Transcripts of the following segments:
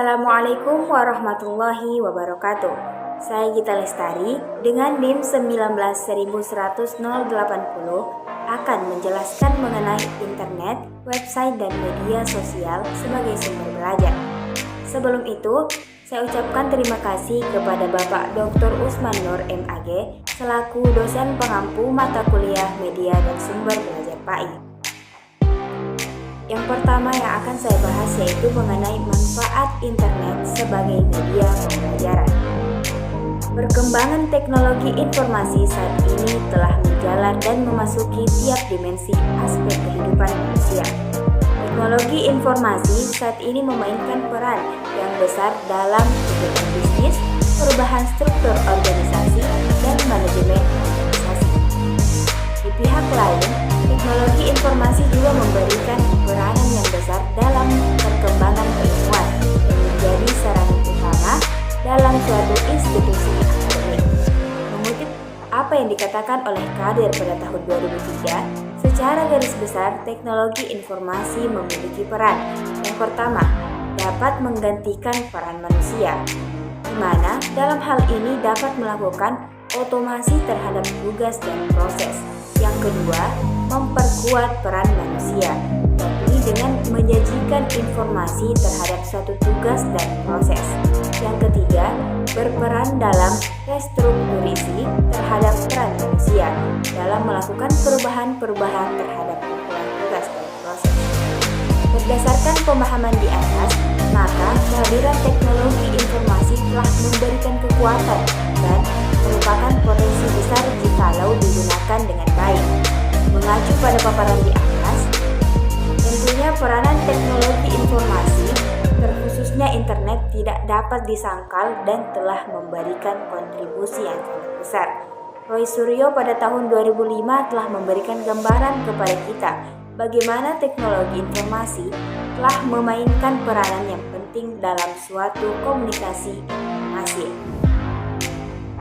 Assalamualaikum warahmatullahi wabarakatuh. Saya Gita Lestari dengan NIM 19.180 akan menjelaskan mengenai internet, website, dan media sosial sebagai sumber belajar. Sebelum itu, saya ucapkan terima kasih kepada Bapak Dr. Usman Nur MAG selaku dosen pengampu mata kuliah media dan sumber belajar PAI. Yang pertama yang akan saya bahas yaitu mengenai manfaat internet sebagai media pembelajaran. Perkembangan teknologi informasi saat ini telah menjalar dan memasuki tiap dimensi aspek kehidupan manusia. Teknologi informasi saat ini memainkan peran yang besar dalam kegiatan bisnis, perubahan struktur organisasi, dan manajemen organisasi. Di pihak lain, teknologi informasi juga memberikan peranan yang besar dalam perkembangan keilmuan dan menjadi sarana utama dalam suatu institusi akademik. Mengutip apa yang dikatakan oleh Kadir pada tahun 2003, secara garis besar teknologi informasi memiliki peran. Yang pertama, dapat menggantikan peran manusia, di mana dalam hal ini dapat melakukan otomasi terhadap tugas dan proses. Yang kedua, memperkuat peran manusia, yakni dengan menyajikan informasi terhadap suatu tugas dan proses. Yang ketiga, berperan dalam restrukturisi terhadap peran manusia dalam melakukan perubahan-perubahan terhadap kumpulan tugas dan proses. Berdasarkan pemahaman di atas, maka kehadiran teknologi informasi telah memberikan kekuatan dan merupakan potensi besar jikalau digunakan dengan baik. Mengacu pada paparan di atas, tentunya peranan teknologi informasi, terkhususnya internet, tidak dapat disangkal dan telah memberikan kontribusi yang sangat besar. Roy Suryo pada tahun 2005 telah memberikan gambaran kepada kita bagaimana teknologi informasi telah memainkan peranan yang penting dalam suatu komunikasi informasi.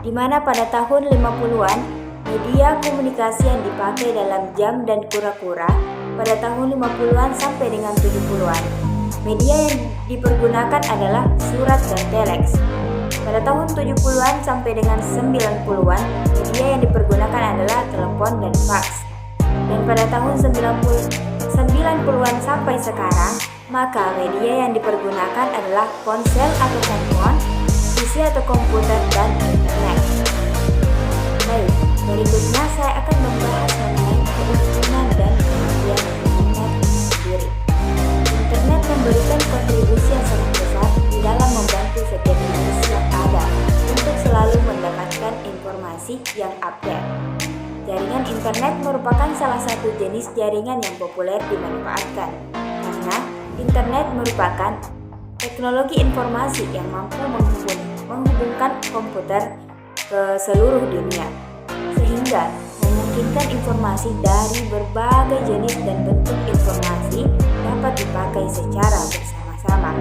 Di mana pada tahun 50-an, media komunikasi yang dipakai dalam jam dan kura-kura pada tahun 50-an sampai dengan 70-an. Media yang dipergunakan adalah surat dan telex. Pada tahun 70-an sampai dengan 90-an, media yang dipergunakan adalah telepon dan fax. Dan pada tahun 90-an sampai sekarang, maka media yang dipergunakan adalah ponsel atau handphone, PC atau komputer, dan internet. Baik, berikutnya saya akan membahas mengenai keuntungan dan kerugian internet sendiri. Internet memberikan kontribusi yang sangat besar di dalam membantu setiap manusia yang ada untuk selalu mendapatkan informasi yang update. Jaringan internet merupakan salah satu jenis jaringan yang populer dimanfaatkan, karena internet merupakan teknologi informasi yang mampu menghubungkan komputer ke seluruh dunia, sehingga memungkinkan informasi dari berbagai jenis dan bentuk informasi dapat dipakai secara bersama-sama.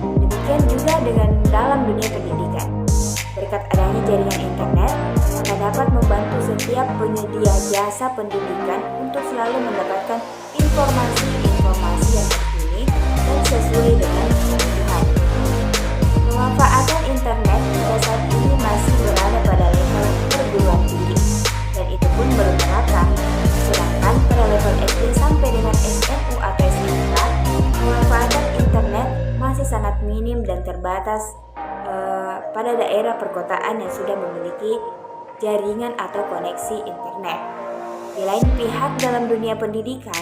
Demikian juga dengan dalam dunia pendidikan. Berkat adanya jaringan internet, maka dapat membantu setiap penyedia jasa pendidikan untuk selalu mendapatkan informasi yang terkini dan sesuai dengan kebutuhan. Pemanfaatan internet pada saat ini masih berada pada level perguruan tinggi, dan itu pun belum merata. Sedangkan pada level SD sampai dengan SMU atau SMK, pemanfaatan internet masih sangat minim dan terbatas pada daerah perkotaan yang sudah memiliki jaringan atau koneksi internet. Di lain pihak, dalam dunia pendidikan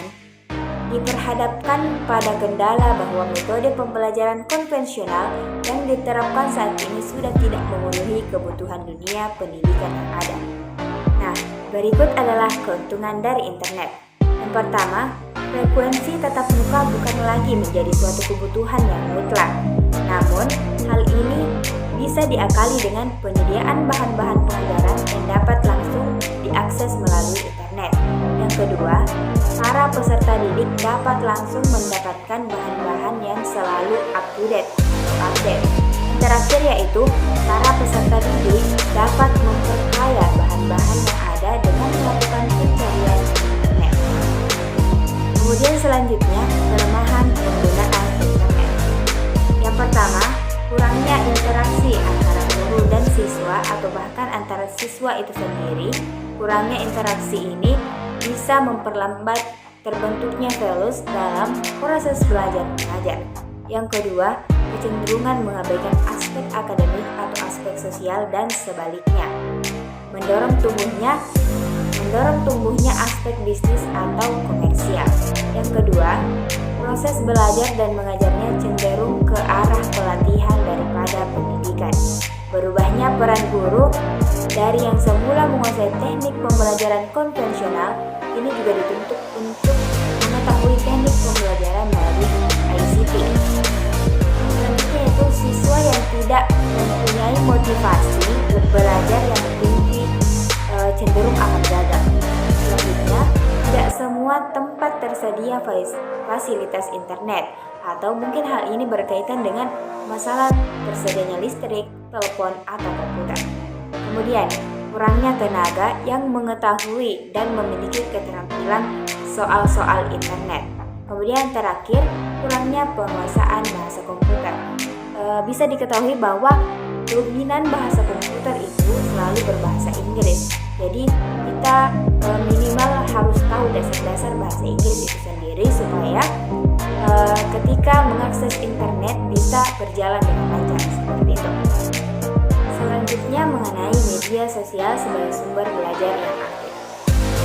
diperhadapkan pada kendala bahwa metode pembelajaran konvensional yang diterapkan saat ini sudah tidak memenuhi kebutuhan dunia pendidikan yang ada. Nah, berikut adalah keuntungan dari internet. Yang pertama, frekuensi tatap muka bukan lagi menjadi suatu kebutuhan yang mutlak. Namun, hal ini bisa diakali dengan penyediaan bahan-bahan pelajaran yang dapat langsung diakses melalui internet. Yang kedua, para peserta didik dapat langsung mendapatkan bahan-bahan yang selalu up-to-date atau update. Yang terakhir yaitu, para peserta didik dapat memperkaya bahan-bahan yang ada dengan melakukan pencarian di internet. Kemudian selanjutnya, kelemahan penggunaan internet. Yang pertama, atau bahkan antara siswa itu sendiri, kurangnya interaksi ini bisa memperlambat terbentuknya values dalam proses belajar mengajar. Yang kedua, kecenderungan mengabaikan aspek akademik atau aspek sosial dan sebaliknya. Mendorong tumbuhnya aspek bisnis atau komersial. Yang kedua, proses belajar dan mengajarnya cenderung ke arah pelatihan daripada pendidikan. Berubahnya peran guru dari yang semula menguasai teknik pembelajaran konvensional ini juga dituntut untuk mengetahui teknik pembelajaran melalui ICT. Selanjutnya yaitu siswa yang tidak mempunyai motivasi belajar yang tinggi cenderung akan gagal. Selanjutnya, tidak semua tempat tersedia fasilitas internet, atau mungkin hal ini berkaitan dengan masalah tersedianya listrik, telepon, atau komputer. Kemudian, kurangnya tenaga yang mengetahui dan memiliki keterampilan soal-soal internet. Kemudian terakhir, kurangnya penguasaan bahasa komputer. Bisa diketahui bahwa dominan bahasa komputer itu selalu berbahasa Inggris. Jadi kita minimal harus tahu dasar-dasar bahasa Inggris itu sendiri supaya ketika mengakses internet bisa berjalan dengan lancar seperti itu. Selanjutnya mengenai media sosial sebagai sumber belajar yang aktif.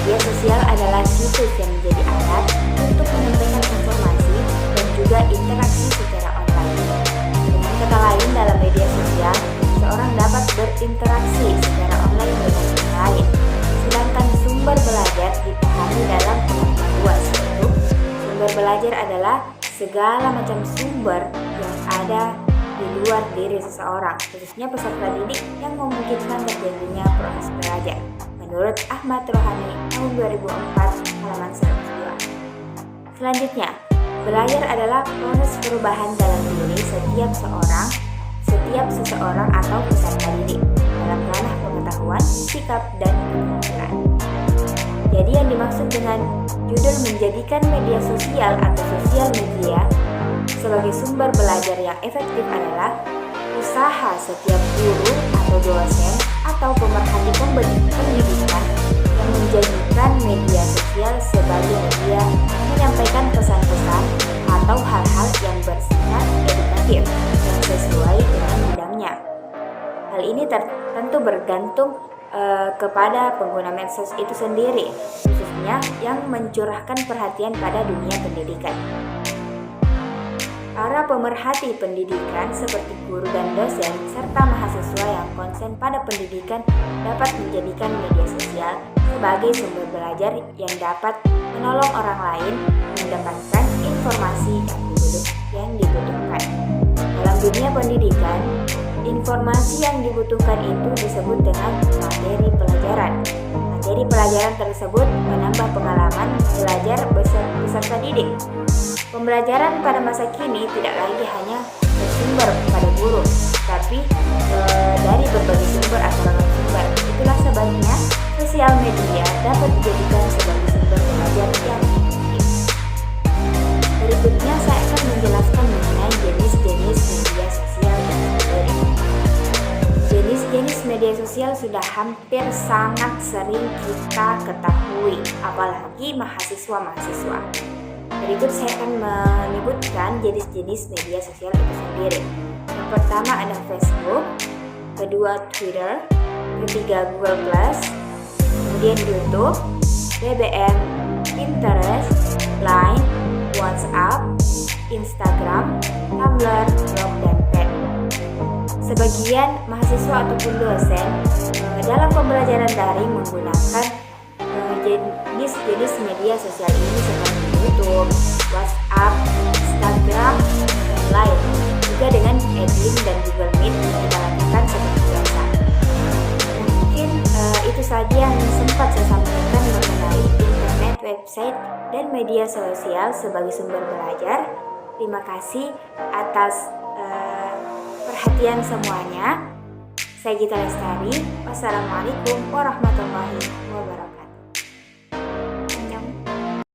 Media sosial adalah situs yang menjadi alat untuk menyampaikan informasi dan juga interaksi secara online. Dengan kata lain, dalam media sosial, seorang dapat berinteraksi secara online dengan yang lain. Sedangkan sumber belajar dipahami dalam pengertian luas, yaitu sumber belajar adalah segala macam sumber yang ada di luar diri seseorang, khususnya peserta didik yang memungkinkan terjadinya proses belajar. Menurut Ahmad Rohani tahun 2004 halaman 102. Selanjutnya, belajar adalah proses perubahan dalam diri setiap seseorang atau peserta didik dalam ranah pengetahuan, sikap, dan keterampilan. Jadi yang dimaksud dengan judul menjadikan media sosial atau sosial media sebagai sumber belajar yang efektif adalah usaha setiap guru atau dosen atau pemerhati pendidikan yang menjadikan media sosial sebagai media menyampaikan pesan-pesan atau hal-hal yang bersifat edukatif yang sesuai dengan bidangnya. Hal ini tentu bergantung kepada pengguna medsos itu sendiri, khususnya yang mencurahkan perhatian pada dunia pendidikan. Para pemerhati pendidikan seperti guru dan dosen serta mahasiswa yang konsen pada pendidikan dapat menjadikan media sosial sebagai sumber belajar yang dapat menolong orang lain mendapatkan informasi yang dibutuhkan. Dalam dunia pendidikan, informasi yang dibutuhkan itu disebut dengan materi pelajaran. Materi pelajaran tersebut menambah pengalaman belajar peserta didik. Pembelajaran pada masa kini tidak lagi hanya bersumber pada guru, tapi dari berbagai sumber atau ragam sumber. Itulah sebabnya sosial media dapat dijadikan sebagai sumber belajar yang efektif. Berikutnya saya akan menjelaskan mengenai jenis-jenis media sosial yang sendiri. Jenis-jenis media sosial sudah hampir sangat sering kita ketahui, apalagi mahasiswa-mahasiswa. Berikut saya akan menyebutkan jenis-jenis media sosial itu sendiri. Yang pertama ada Facebook, kedua Twitter, ketiga Google+, kemudian YouTube, BBM, Pinterest, Line, WhatsApp, Instagram, Tumblr, blog, dan pet. Sebagian mahasiswa ataupun dosen dalam pembelajaran daring menggunakan jenis-jenis media sosial ini seperti YouTube, WhatsApp, Instagram, dan lain. Juga dengan Edlink dan Google Meet kita lakukan seperti biasa. Mungkin itu saja yang sempat saya sampaikan mengenai internet, website, dan media sosial sebagai sumber belajar. Terima kasih atas perhatian semuanya. Saya Gita Lestari. Wassalamualaikum warahmatullahi wabarakatuh.